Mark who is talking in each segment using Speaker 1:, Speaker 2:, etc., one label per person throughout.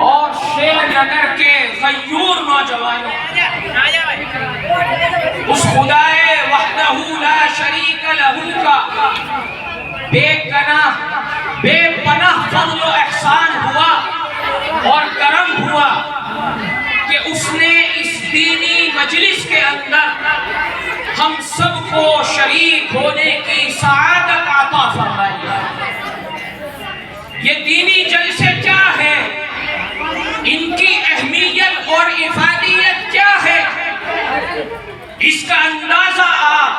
Speaker 1: اور شیر نگر کے غیور نوجوانوں، اس خدائے وحدہ لا شریک لہ کا بے پناہ فضل و احسان ہوا اور کرم ہوا کہ اس نے اس دینی مجلس کے اندر ہم سب کو شریک ہونے کی سعادت عطا فرمائی۔ یہ دینی جلسے کیا ہے، ان کی اہمیت اور افادیت کیا ہے، اس کا اندازہ آپ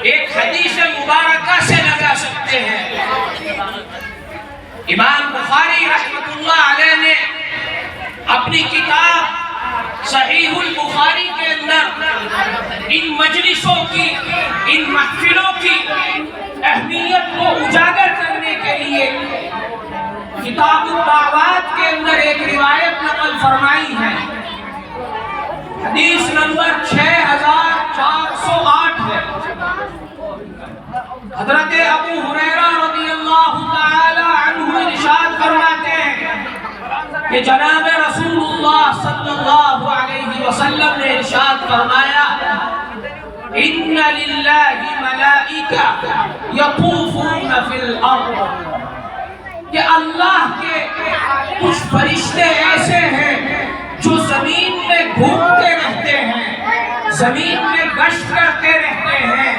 Speaker 1: ایک حدیث مبارکہ سے لگا سکتے ہیں۔ امام بخاری رحمۃ اللہ علیہ نے اپنی کتاب صحیح البخاری کے اندر ان مجلسوں کی، ان محفلوں کی اہمیت کو اجاگر کرنے کے لیے کتاب الدعوات کے اندر ایک روایت نقل فرمائی ہے۔ حدیث نمبر 6408 ہے۔ حضرت ابو ہریرہ رضی اللہ تعالی عنہ ارشاد فرماتے ہیں کہ جناب رسول اللہ صلی اللہ علیہ وسلم نے ارشاد فرمایا، ان للہ ملائکہ یطوفون فی الارض، کہ اللہ کے کچھ فرشتے ایسے ہیں جو زمین میں گھومتے رہتے ہیں، زمین میں گشت کرتے رہتے ہیں،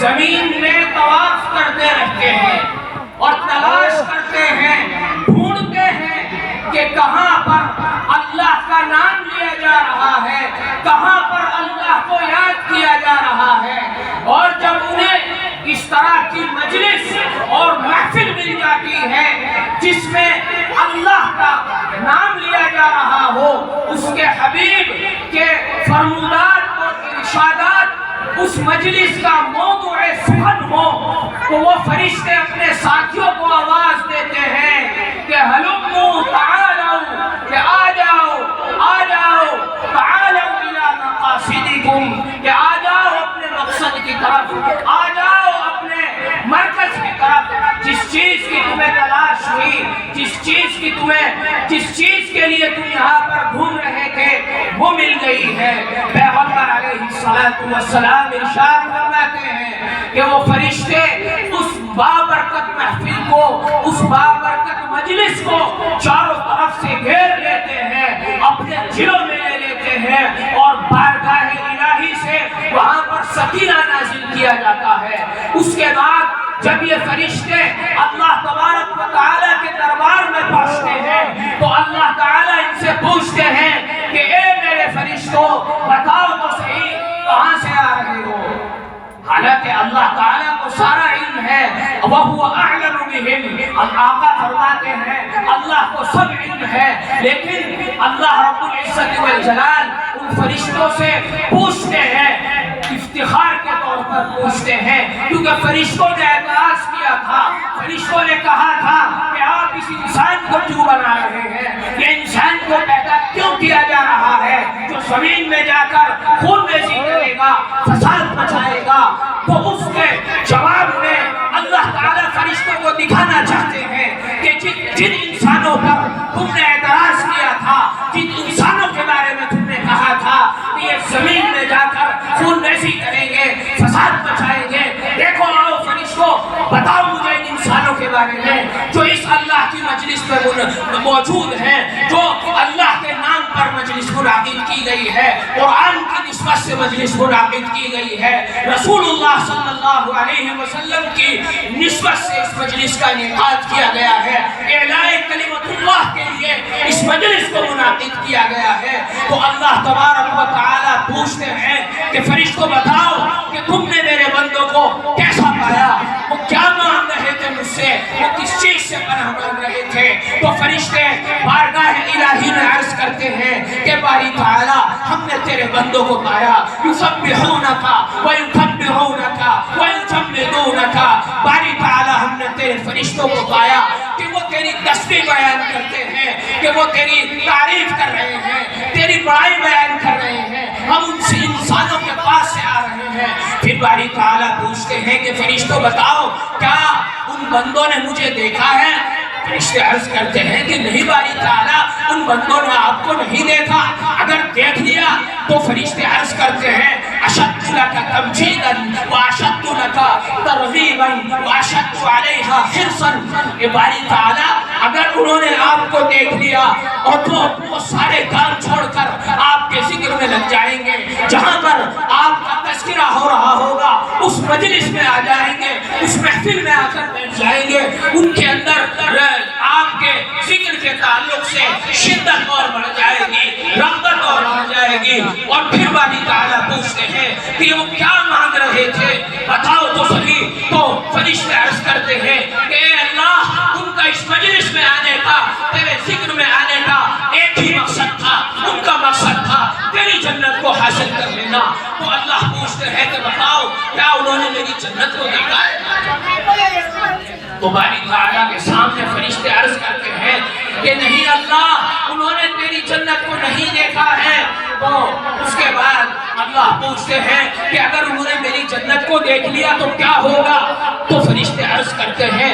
Speaker 1: زمین میں طواف کرتے رہتے ہیں اور تلاش کرتے ہیں، ڈھونڈتے ہیں کہ کہاں پر اللہ کا نام لیا جا رہا ہے، کہاں پر اللہ کو یاد کیا جا رہا ہے۔ اور جب انہیں اس طرح کی مجلس اور محفل مل جاتی ہے جس میں اللہ کا نام لیا جا رہا ہو، اس کے حبیب کے فرمودات اور ارشادات اس مجلس کا موضوع سخن ہو، تو وہ فرشتے اپنے ساتھیوں کو آواز دیتے ہیں کہ ہلموا تعالوا، کہ آ جاؤ تعالوا الی مقاصدکم، کہ آ جاؤ اپنے مقصد کی طرف، آ جاؤ اپنے مرکز کی طرف، جس چیز کی تمہیں تلاش ہوئی، جس چیز کے لیے تم یہاں پر گھوم رہے تھے وہ مل گئی ہے۔ پیغمبر علیہ السلام ارشاد فرماتے ہیں کہ وہ فرشتے اس بابرکت محفل کو، اس بابرکت مجلس کو چاروں طرف سے گھیر لیتے ہیں، اپنے دلوں میں لے لیتے ہیں اور بارگاہ الہی سے وہاں پر سکینہ نازل کیا جاتا ہے۔ اس کے بعد جب یہ فرشتے اللہ تبارک و تعالیٰ کے دربار میں پہنچتے ہیں تو اللہ تعالیٰ ان سے پوچھتے ہیں کہ اے میرے فرشتوں، بتاؤ تو صحیح کہاں سے آ رہے ہو؟ حالانکہ اللہ تعالیٰ کو سارا علم ہے، وَهُوَ أَعْلَمُ بِهِمْ، آقا فرماتے ہیں اللہ کو سب علم ہے، لیکن اللہ رب العزت والجلال ان فرشتوں سے پوچھتے ہیں، افتخار کے طور پر پوچھتے ہیں، کیونکہ فرشتوں نے اعتراض کیا تھا، فرشتوں نے کہا تھا کہ آپ اس انسان کو کیوں بنا رہے ہیں، یہ انسان کو پیدا کیوں کیا جا رہا ہے جو زمین میں جا کر خون ریزی کرے گا، فساد مچائے گا؟ تو اس کے جواب میں اللہ تعالیٰ فرشتوں کو دکھانا چاہتے ہیں کہ جن انسانوں پر تم نے اعتراض کیا تھا، جن انسانوں کے بارے میں تم نے کہا تھا کہ یہ زمین میں جا کر خون ریزی کریں گے، فساد مچائیں گے، دیکھو آؤ فرشتوں بتاؤ مجھے ان انسانوں کے بارے میں جو اس اللہ کی مجلس میں موجود ہیں، جو اللہ کے نام پر مجلس منعقد کی گئی ہے، قرآن کی نسبت سے مجلس منعقد کی گئی ہے، رسول اللہ صلی اللہ علیہ وسلم کی نسبت سے اس مجلس کا انعقاد کیا گیا ہے، اعلاء کلمت اللہ کے لیے اس مجلس کو منعقد کیا گیا ہے۔ تو اللہ تبارک و تعالیٰ پوچھتے ہیں کہ فرشتوں بتاؤ کہ تم نے میرے بندوں کو کیسا پایا، وہ کیا مانگ رہے تھے مجھ سے، وہ کس چیز سے پناہ مانگ رہے تھے؟ تو فرشتے بارگاہ الہی میں عرض کرتے ہیں کہ باری تعالیٰ ہم نے تیرے بندوں کو پایا، یسبحونک ویکبرونک ویحمدونک، باری تعالیٰ ہم نے تیرے فرشتوں کو پایا کہ وہ تیری تسبیح بیان کرتے ہیں، کہ وہ تیری تعریف کر رہے ہیں، تیری بڑائی بیان کر رہے ہیں، ہم ان سے انسانوں کے پاس سے آ رہے ہیں۔ پھر باری تعالیٰ پوچھتے ہیں کہ فرشتوں بتاؤ کیا ان بندوں نے مجھے دیکھا ہے؟ فرشتے عرض کرتے ہیں کہ نہیں باری تعالیٰ، بندوں نے آپ کو نہیں دیکھا، اگر دیکھ لیا تو فرشتے عرض کرتے ہیں اشد لک تمجیدا واشد لک ترغیبا واشد علیہا حرصا. اے باری تعالیٰ اگر انہوں نے آپ کو دیکھ لیا اور تو وہ سارے کام چھوڑ کر آپ کے ذکر میں لگ جائیں گے، جہاں پر آپ کا تذکرہ ہو رہا ہوگا اس مجلس میں آ جائیں گے، اس محفل میں آ کر بیٹھ جائیں گے، ان کے اندر آپ کے ذکر کے تعلق سے شدت اور بڑھ جائے گی، رغبت اور بڑھ جائے گی. اور پھر باری تعالیٰ پوچھتے ہیں کہ وہ کیا مانگ رہے تھے بتاؤ تو صحیح. تو فرشتے عرض کرتے ہیں کہ اے اللہ ان کا اس مجلس میں آنے کا، تیرے ذکر میں آنے کا ایک ہی مقصد تھا، ان کا مقصد تھا تیری جنت کو حاصل کر لینا. تو اللہ پوچھتے ہیں کہ بتاؤ کیا انہوں نے میری جنت کو دیکھا ہے؟ تو باری تعالیٰ کے سامنے فرشتے عرض کرتے ہیں کہ نہیں اللہ انہوں نے تیری جنت کو نہیں دیکھا ہے. تو اس کے بعد اللہ پوچھتے ہیں کہ اگر انہوں نے میری جنت کو دیکھ لیا تو کیا ہوگا؟ تو فرشتے عرض کرتے ہیں